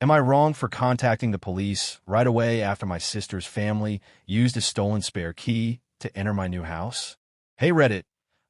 Am I wrong for contacting the police right away after my sister's family used a stolen spare key to enter my new house? Hey Reddit,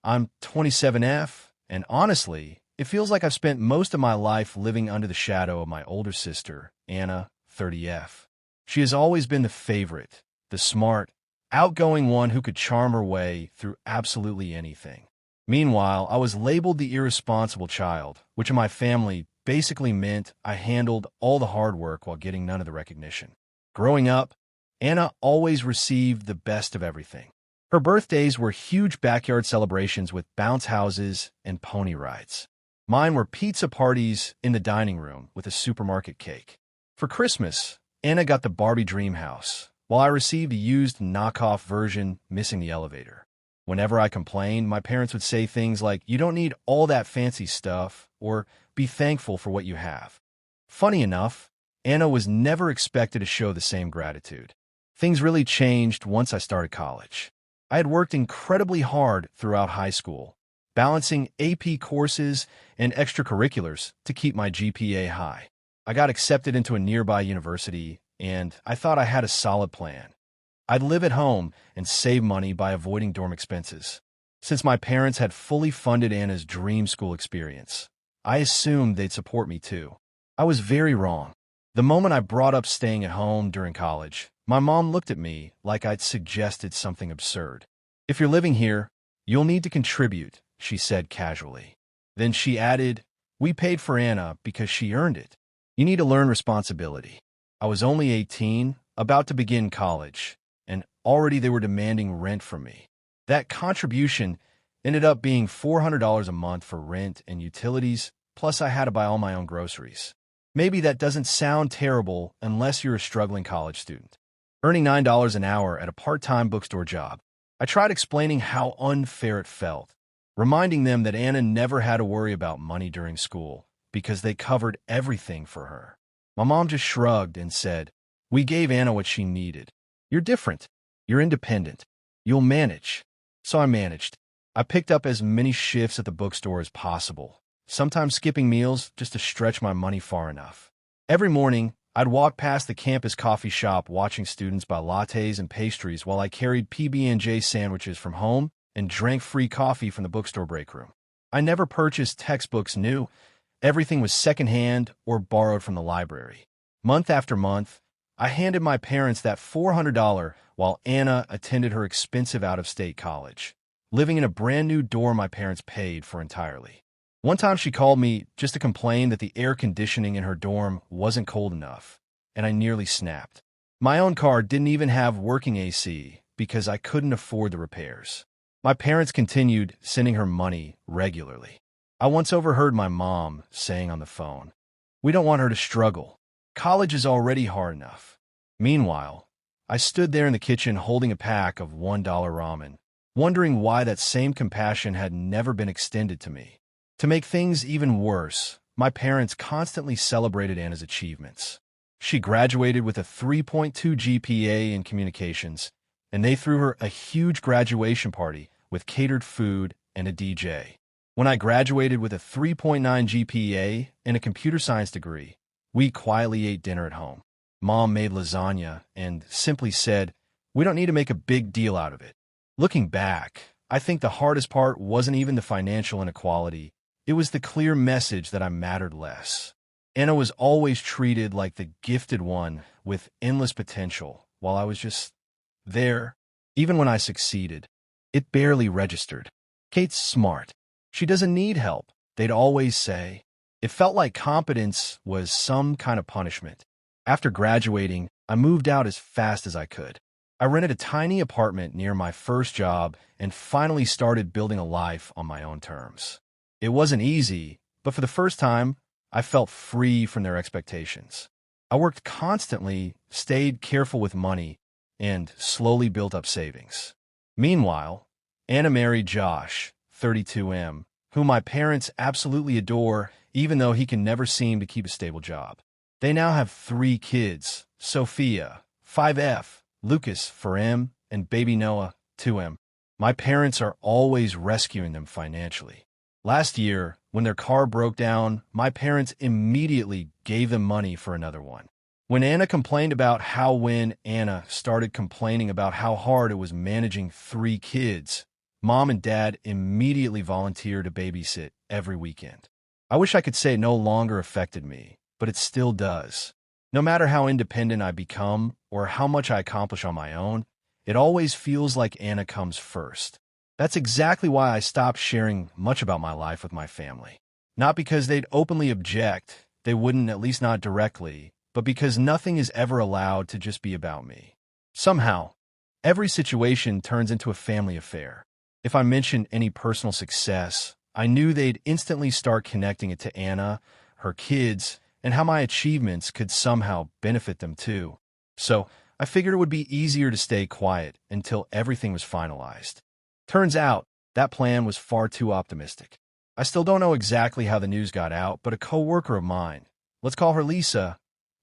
I'm 27F, and honestly, it feels like I've spent most of my life living under the shadow of my older sister, Anna, 30F. She has always been the favorite, the smart, outgoing one who could charm her way through absolutely anything. Meanwhile, I was labeled the irresponsible child, which in my family basically meant I handled all the hard work while getting none of the recognition. Growing up, Anna always received the best of everything. Her birthdays were huge backyard celebrations with bounce houses and pony rides. Mine were pizza parties in the dining room with a supermarket cake. For Christmas, Anna got the Barbie dream house, while I received a used knockoff version missing the elevator. Whenever I complained, my parents would say things like, "You don't need all that fancy stuff," or "Be thankful for what you have." Funny enough, Anna was never expected to show the same gratitude. Things really changed once I started college. I had worked incredibly hard throughout high school, balancing AP courses and extracurriculars to keep my GPA high. I got accepted into a nearby university, and I thought I had a solid plan. I'd live at home and save money by avoiding dorm expenses. Since my parents had fully funded Anna's dream school experience, I assumed they'd support me too. I was very wrong. The moment I brought up staying at home during college, my mom looked at me like I'd suggested something absurd. "If you're living here, you'll need to contribute," she said casually. Then she added, "We paid for Anna because she earned it. You need to learn responsibility." I was only 18, about to begin college, and already they were demanding rent from me. That contribution ended up being $400 a month for rent and utilities, plus I had to buy all my own groceries. Maybe that doesn't sound terrible unless you're a struggling college student. Earning $9 an hour at a part-time bookstore job, I tried explaining how unfair it felt, reminding them that Anna never had to worry about money during school because they covered everything for her. My mom just shrugged and said, "We gave Anna what she needed. You're different. You're independent. You'll manage." So I managed. I picked up as many shifts at the bookstore as possible, sometimes skipping meals just to stretch my money far enough. Every morning, I'd walk past the campus coffee shop watching students buy lattes and pastries while I carried PB&J sandwiches from home and drank free coffee from the bookstore break room. I never purchased textbooks new. Everything was secondhand or borrowed from the library. Month after month, I handed my parents that $400 while Anna attended her expensive out-of-state college, living in a brand new dorm my parents paid for entirely. One time she called me just to complain that the air conditioning in her dorm wasn't cold enough, and I nearly snapped. My own car didn't even have working AC because I couldn't afford the repairs. My parents continued sending her money regularly. I once overheard my mom saying on the phone, "We don't want her to struggle. College is already hard enough." Meanwhile, I stood there in the kitchen holding a pack of $1 ramen, wondering why that same compassion had never been extended to me. To make things even worse, my parents constantly celebrated Anna's achievements. She graduated with a 3.2 GPA in communications, and they threw her a huge graduation party with catered food and a DJ. When I graduated with a 3.9 GPA and a computer science degree, we quietly ate dinner at home. Mom made lasagna and simply said, "We don't need to make a big deal out of it." Looking back, I think the hardest part wasn't even the financial inequality. It was the clear message that I mattered less. Anna was always treated like the gifted one with endless potential, while I was just there. Even when I succeeded, it barely registered. "Kate's smart. She doesn't need help," they'd always say. It felt like competence was some kind of punishment. After graduating, I moved out as fast as I could. I rented a tiny apartment near my first job and finally started building a life on my own terms. It wasn't easy, but for the first time, I felt free from their expectations. I worked constantly, stayed careful with money, and slowly built up savings. Meanwhile, Anna married Josh, 32M, whom my parents absolutely adore, even though he can never seem to keep a stable job. They now have 3 kids, Sophia, 5F, Lucas, 4M, and baby Noah, 2M. My parents are always rescuing them financially. Last year, When their car broke down, my parents immediately gave them money for another one. When Anna started complaining about how hard it was managing 3 kids, Mom and Dad immediately volunteered to babysit every weekend. I wish I could say it no longer affected me, but it still does. No matter how independent I become or how much I accomplish on my own, it always feels like Anna comes first. That's exactly why I stopped sharing much about my life with my family. Not because they'd openly object, they wouldn't, at least not directly, but because nothing is ever allowed to just be about me. Somehow, every situation turns into a family affair. If I mentioned any personal success, I knew they'd instantly start connecting it to Anna, her kids, and how my achievements could somehow benefit them too. So I figured it would be easier to stay quiet until everything was finalized. Turns out, that plan was far too optimistic. I still don't know exactly how the news got out, but a coworker of mine, let's call her Lisa,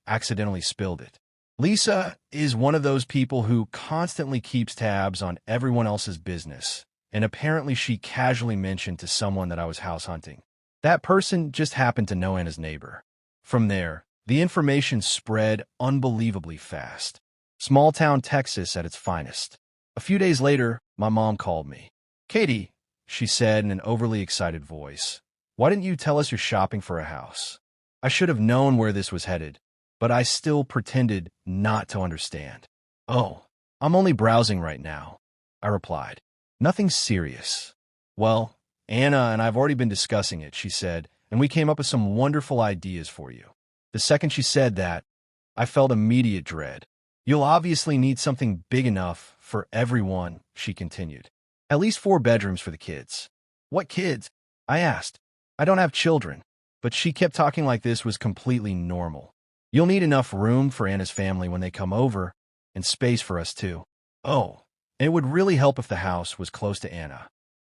accidentally spilled it. Lisa is one of those people who constantly keeps tabs on everyone else's business, and apparently she casually mentioned to someone that I was house hunting. That person just happened to know Anna's neighbor. From there, the information spread unbelievably fast. Small-town Texas at its finest. A few days later, my mom called me. "Katie," she said in an overly excited voice, "why didn't you tell us you're shopping for a house?" I should have known where this was headed, but I still pretended not to understand. "Oh, I'm only browsing right now," I replied. "Nothing serious." "Well, Anna and I've already been discussing it," she said, "and we came up with some wonderful ideas for you." The second she said that, I felt immediate dread. "You'll obviously need something big enough for everyone," she continued. "At least 4 bedrooms for the kids." "What kids?" I asked. "I don't have children." But she kept talking like this was completely normal. "You'll need enough room for Anna's family when they come over, and space for us too." "Oh, and it would really help if the house was close to Anna."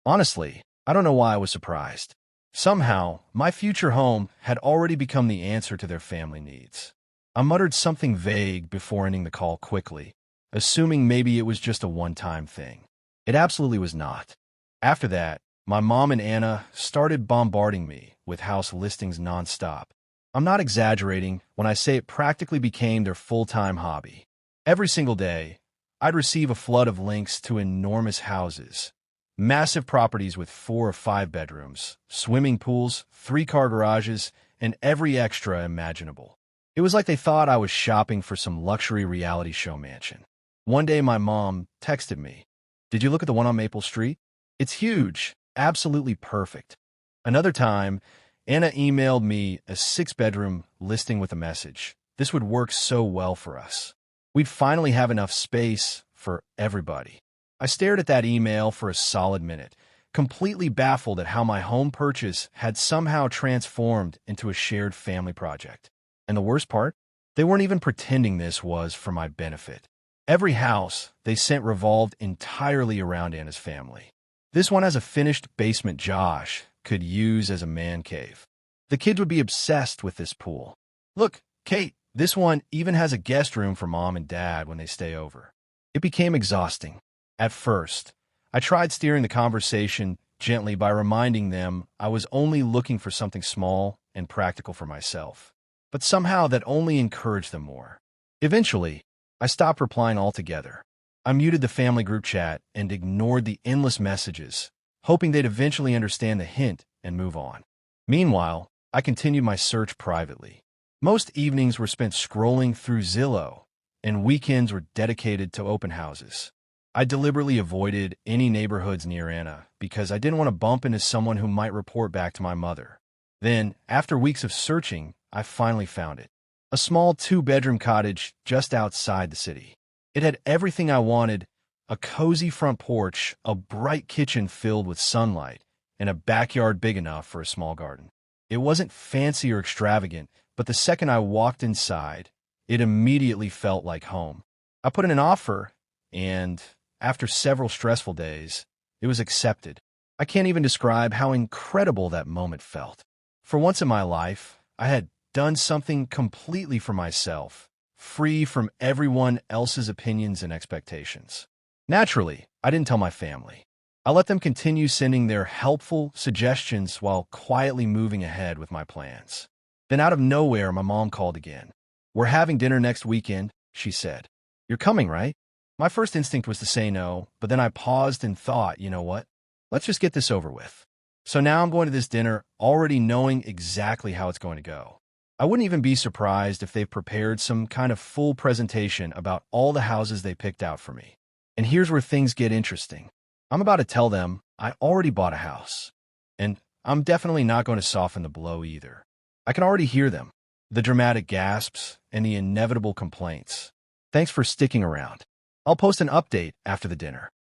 Honestly, I don't know why I was surprised. Somehow, my future home had already become the answer to their family needs. I muttered something vague before ending the call quickly, assuming maybe it was just a one-time thing. It absolutely was not. After that, my mom and Anna started bombarding me with house listings nonstop. I'm not exaggerating when I say it practically became their full-time hobby. Every single day, I'd receive a flood of links to enormous houses, massive properties with 4 or 5 bedrooms, swimming pools, 3-car garages, and every extra imaginable. It was like they thought I was shopping for some luxury reality show mansion. One day my mom texted me, "Did you look at the one on Maple Street? It's huge, absolutely perfect." Another time, Anna emailed me a 6-bedroom listing with a message. "This would work so well for us. We'd finally have enough space for everybody." I stared at that email for a solid minute, completely baffled at how my home purchase had somehow transformed into a shared family project. And the worst part? They weren't even pretending this was for my benefit. Every house they sent revolved entirely around Anna's family. This one has a finished basement Josh could use as a man cave. The kids would be obsessed with this pool. "Look, Kate, this one even has a guest room for Mom and Dad when they stay over." It became exhausting. At first, I tried steering the conversation gently by reminding them I was only looking for something small and practical for myself. But somehow that only encouraged them more. Eventually, I stopped replying altogether. I muted the family group chat and ignored the endless messages, hoping they'd eventually understand the hint and move on. Meanwhile, I continued my search privately. Most evenings were spent scrolling through Zillow, and weekends were dedicated to open houses. I deliberately avoided any neighborhoods near Anna because I didn't want to bump into someone who might report back to my mother. Then, after weeks of searching, I finally found it. A small 2-bedroom cottage just outside the city. It had everything I wanted: a cozy front porch, a bright kitchen filled with sunlight, and a backyard big enough for a small garden. It wasn't fancy or extravagant, but the second I walked inside, it immediately felt like home. I put in an offer, and after several stressful days, it was accepted. I can't even describe how incredible that moment felt. For once in my life, I had done something completely for myself, free from everyone else's opinions and expectations. Naturally, I didn't tell my family. I let them continue sending their helpful suggestions while quietly moving ahead with my plans. Then out of nowhere, my mom called again. "We're having dinner next weekend," she said. "You're coming, right?" My first instinct was to say no, but then I paused and thought, you know what? Let's just get this over with. So now I'm going to this dinner already knowing exactly how it's going to go. I wouldn't even be surprised if they've prepared some kind of full presentation about all the houses they picked out for me. And here's where things get interesting. I'm about to tell them I already bought a house. And I'm definitely not going to soften the blow either. I can already hear them, the dramatic gasps and the inevitable complaints. Thanks for sticking around. I'll post an update after the dinner.